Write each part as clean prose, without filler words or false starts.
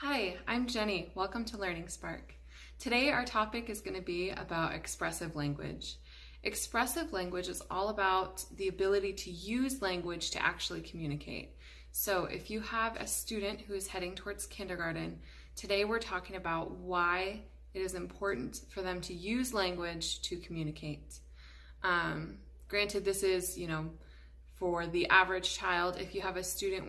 Hi, I'm Jenny. Welcome to Learning Spark. Today our topic is going to be about expressive language. Expressive language is all about the ability to use language to actually communicate. So if you have a student who is heading towards kindergarten, today we're talking about why it is important for them to use language to communicate. Granted, this is, for the average child. If you have a student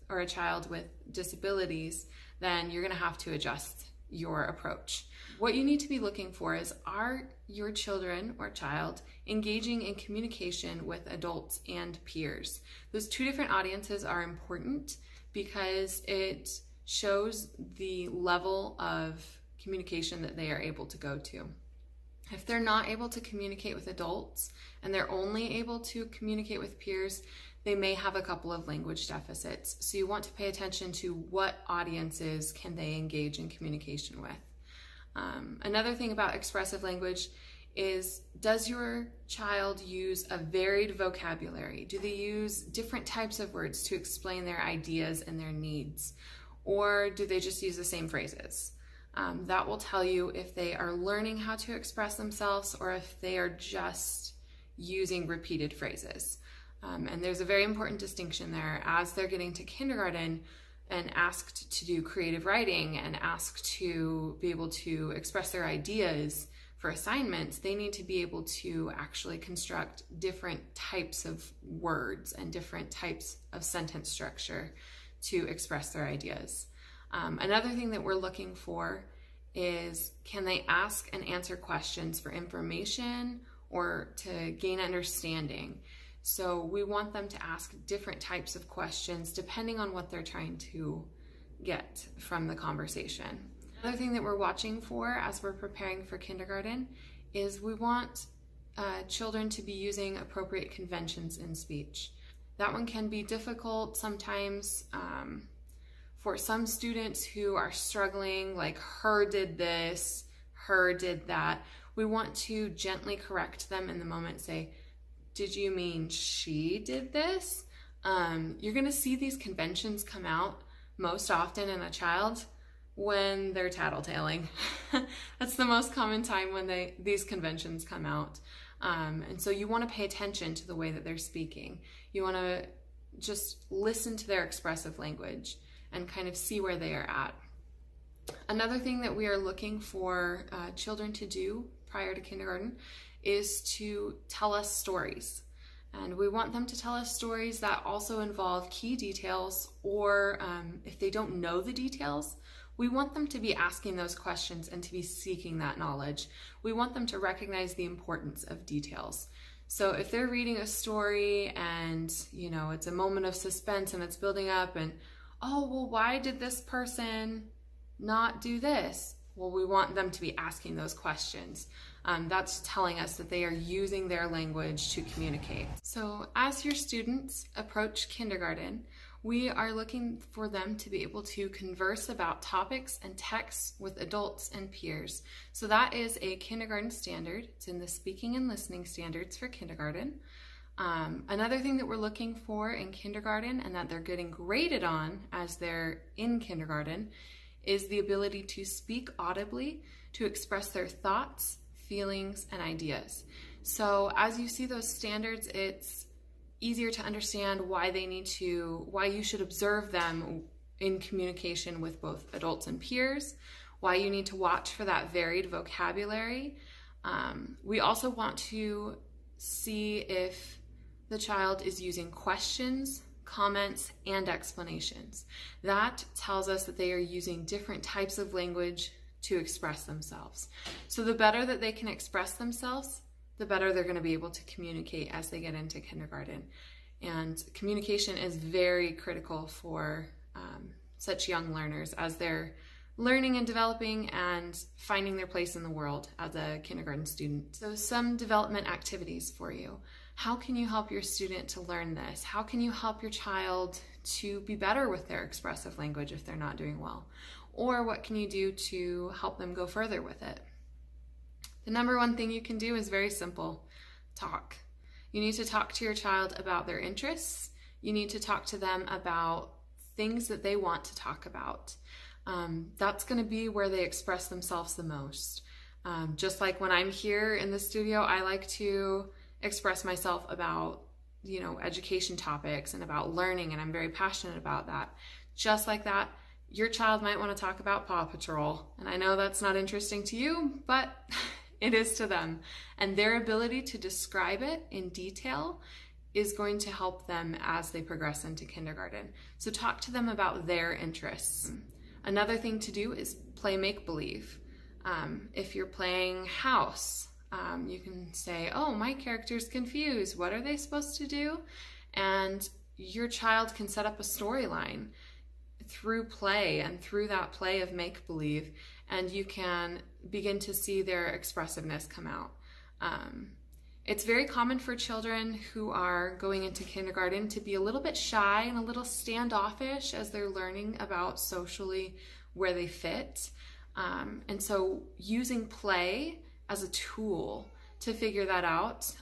or a child with disabilities, then you're going to have to adjust your approach. What you need to be looking for is, are your children or child engaging in communication with adults and peers? Those two different audiences are important because it shows the level of communication that they are able to go to. If they're not able to communicate with adults and they're only able to communicate with peers, they may have a couple of language deficits. So you want to pay attention to what audiences can they engage in communication with. Another thing about expressive language is, does your child use a varied vocabulary? Do they use different types of words to explain their ideas and their needs? Or do they just use the same phrases? That will tell you if they are learning how to express themselves or if they are just using repeated phrases. And there's a very important distinction there. As they're getting to kindergarten and asked to do creative writing and asked to be able to express their ideas for assignments, they need to be able to actually construct different types of words and different types of sentence structure to express their ideas. Another thing that we're looking for is, can they ask and answer questions for information or to gain understanding? So we want them to ask different types of questions depending on what they're trying to get from the conversation. Another thing that we're watching for as we're preparing for kindergarten is we want children to be using appropriate conventions in speech. That one can be difficult sometimes for some students who are struggling, like her did this, her did that. We want to gently correct them in the moment, say, did you mean she did this? You're going to see these conventions come out most often in a child when they're tattletaling. That's the most common time when these conventions come out. And so you want to pay attention to the way that they're speaking. You want to just listen to their expressive language and kind of see where they are at. Another thing that we are looking for children to do prior to kindergarten is to tell us stories. And we want them to tell us stories that also involve key details, or if they don't know the details, we want them to be asking those questions and to be seeking that knowledge. We want them to recognize the importance of details. So if they're reading a story and, it's a moment of suspense and it's building up and, oh, well, why did this person not do this? Well, we want them to be asking those questions. That's telling us that they are using their language to communicate. So as your students approach kindergarten, we are looking for them to be able to converse about topics and texts with adults and peers. So that is a kindergarten standard. It's in the speaking and listening standards for kindergarten. Another thing that we're looking for in kindergarten and that they're getting graded on as they're in kindergarten is the ability to speak audibly, to express their thoughts, feelings, and ideas. So as you see those standards, it's easier to understand why you should observe them in communication with both adults and peers, why you need to watch for that varied vocabulary. We also want to see if the child is using questions, comments, and explanations. That tells us that they are using different types of language to express themselves. So the better that they can express themselves, the better they're going to be able to communicate as they get into kindergarten. And communication is very critical for such young learners as they're learning and developing and finding their place in the world as a kindergarten student. So some development activities for you. How can you help your student to learn this? How can you help your child to be better with their expressive language if they're not doing well? Or what can you do to help them go further with it? The number one thing you can do is very simple. Talk. You need to talk to your child about their interests. You need to talk to them about things that they want to talk about. That's going to be where they express themselves the most. Just like when I'm here in the studio, I like to express myself about, education topics and about learning, and I'm very passionate about that. Just like that, your child might want to talk about Paw Patrol. And I know that's not interesting to you, but it is to them. And their ability to describe it in detail is going to help them as they progress into kindergarten. So talk to them about their interests. Another thing to do is play make-believe. If you're playing house, you can say, oh, my character's confused. What are they supposed to do? And your child can set up a storyline through play and through that play of make-believe, and you can begin to see their expressiveness come out. It's very common for children who are going into kindergarten to be a little bit shy and a little standoffish as they're learning about socially where they fit. And so using play as a tool to figure that out,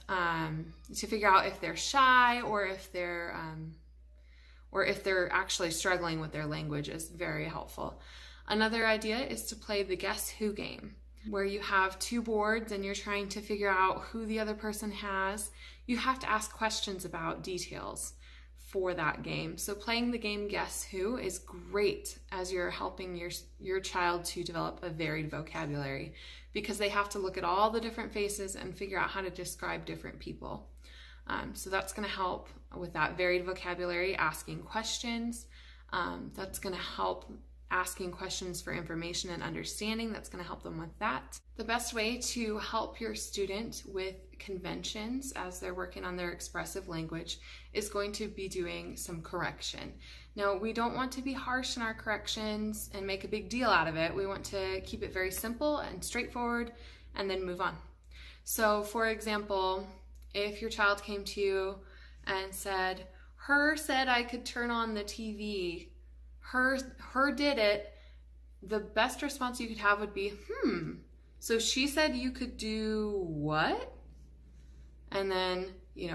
to figure out if they're shy or if they're actually struggling with their language is very helpful. Another idea is to play the Guess Who game, where you have two boards and you're trying to figure out who the other person has. You have to ask questions about details for that game. So playing the game Guess Who is great as you're helping your child to develop a varied vocabulary, because they have to look at all the different faces and figure out how to describe different people. So that's going to help with that varied vocabulary, asking questions. That's going to help asking questions for information and understanding. That's going to help them with that. The best way to help your student with conventions as they're working on their expressive language is going to be doing some correction. Now, we don't want to be harsh in our corrections and make a big deal out of it. We want to keep it very simple and straightforward and then move on. So, for example, if your child came to you and said, "Her said I could turn on the TV. Her did it," the best response you could have would be, so she said you could do what? And then,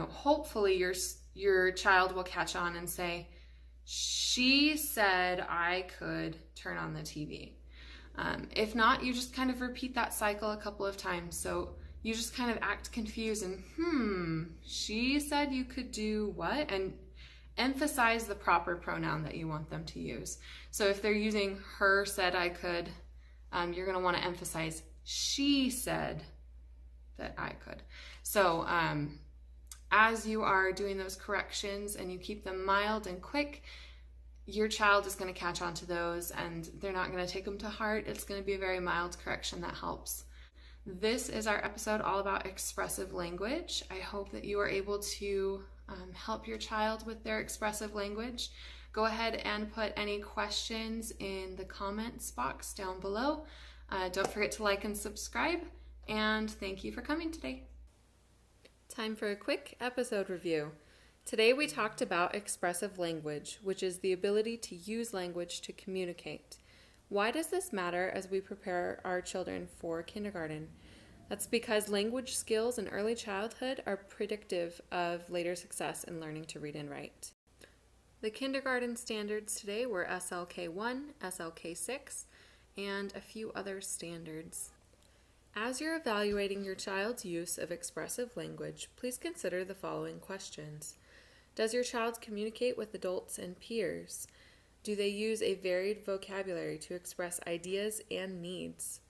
hopefully your child will catch on and say, "She said I could turn on the TV." If not, you just kind of repeat that cycle a couple of times. So you just kind of act confused and, she said you could do what? And emphasize the proper pronoun that you want them to use. So if they're using her said I could, you're going to want to emphasize she said that I could. So as you are doing those corrections and you keep them mild and quick, your child is going to catch on to those and they're not going to take them to heart. It's going to be a very mild correction that helps. This is our episode all about expressive language. I hope that you are able to help your child with their expressive language. Go ahead and put any questions in the comments box down below. Don't forget to like and subscribe, and thank you for coming today. Time for a quick episode review. Today we talked about expressive language, which is the ability to use language to communicate. Why does this matter as we prepare our children for kindergarten? That's because language skills in early childhood are predictive of later success in learning to read and write. The kindergarten standards today were SLK1, SLK6, and a few other standards. As you're evaluating your child's use of expressive language, please consider the following questions. Does your child communicate with adults and peers? Do they use a varied vocabulary to express ideas and needs?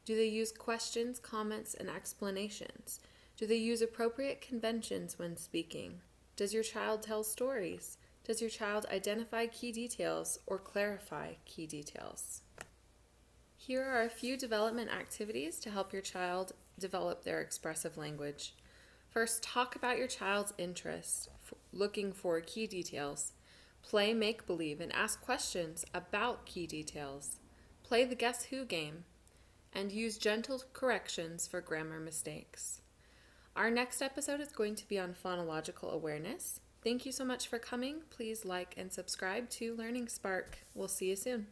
Do they use questions, comments, and explanations? Do they use appropriate conventions when speaking? Does your child tell stories? Does your child identify key details or clarify key details? Here are a few development activities to help your child develop their expressive language. First, talk about your child's interests, looking for key details. Play make-believe and ask questions about key details. Play the Guess Who game. And use gentle corrections for grammar mistakes. Our next episode is going to be on phonological awareness. Thank you so much for coming. Please like and subscribe to Learning Spark. We'll see you soon.